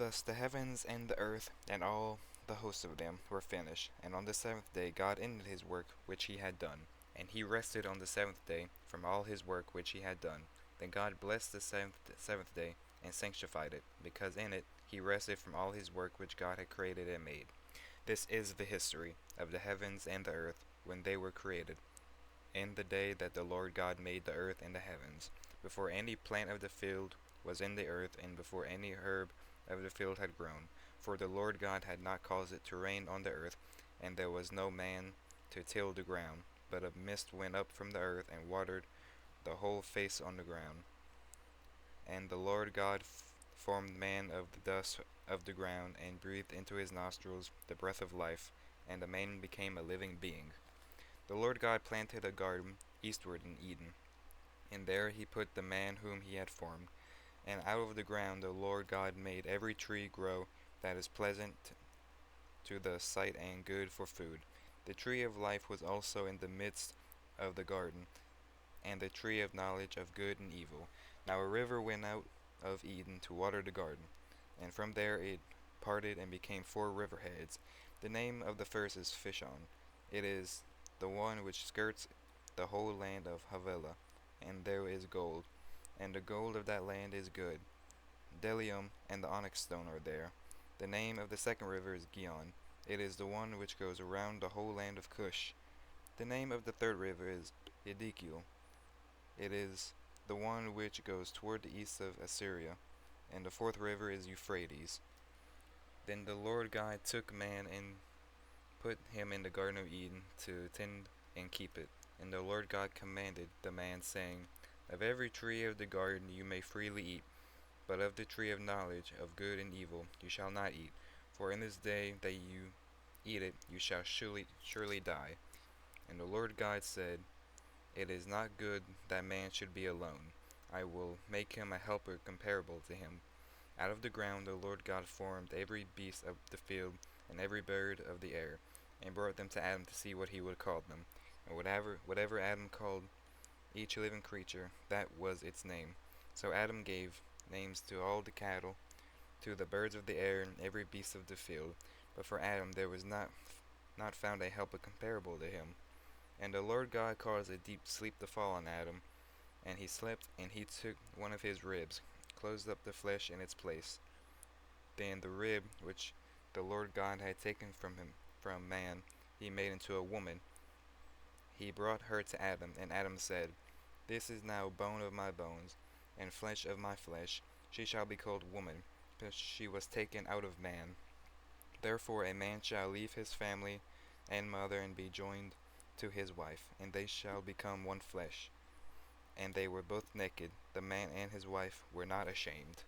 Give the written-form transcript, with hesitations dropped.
Thus the heavens and the earth and all the hosts of them were finished, and on the seventh day God ended his work which he had done. And he rested on the seventh day from all his work which he had done. Then God blessed the seventh day and sanctified it, because in it he rested from all his work which God had created and made. This is the history of the heavens and the earth when they were created, in the day that the Lord God made the earth and the heavens, before any plant of the field was in the earth, and before any herb of the field had grown. For the Lord God had not caused it to rain on the earth, and there was no man to till the ground. But a mist went up from the earth and watered the whole face on the ground. And the Lord God formed man of the dust of the ground, and breathed into his nostrils the breath of life, and the man became a living being. The Lord God planted a garden eastward in Eden, and there he put the man whom he had formed. And out of the ground the Lord God made every tree grow that is pleasant to the sight and good for food. The tree of life was also in the midst of the garden, and the tree of knowledge of good and evil. Now a river went out of Eden to water the garden, and from there it parted and became four river heads. The name of the first is Fishon. It is the one which skirts the whole land of Havilah, and there is gold, and the gold of that land is good. Bdellium and the onyx stone are there. The name of the second river is Gihon. It is the one which goes around the whole land of Cush. The name of the third river is Edekiel. It is the one which goes toward the east of Assyria. And the fourth river is Euphrates. Then the Lord God took man and put him in the Garden of Eden to tend and keep it. And the Lord God commanded the man, saying, Of every tree of the garden you may freely eat, but of the tree of knowledge of good and evil you shall not eat, for in this day that you eat it you shall surely die. And the Lord God said, It is not good that man should be alone. I will make him a helper comparable to him. Out of the ground the Lord God formed every beast of the field and every bird of the air, and brought them to Adam to see what he would call them. And whatever Adam called each living creature, that was its name. So Adam gave names to all the cattle, to the birds of the air, and every beast of the field. But for Adam there was not found a helper comparable to him. And the Lord God caused a deep sleep to fall on Adam, and he slept, and he took one of his ribs, closed up the flesh in its place. Then the rib which the Lord God had taken from man, he made into a woman. He brought her to Adam, and Adam said, This is now bone of my bones, and flesh of my flesh. She shall be called woman, because she was taken out of man. Therefore a man shall leave his family and mother, and be joined to his wife, and they shall become one flesh. And they were both naked, the man and his wife were not ashamed.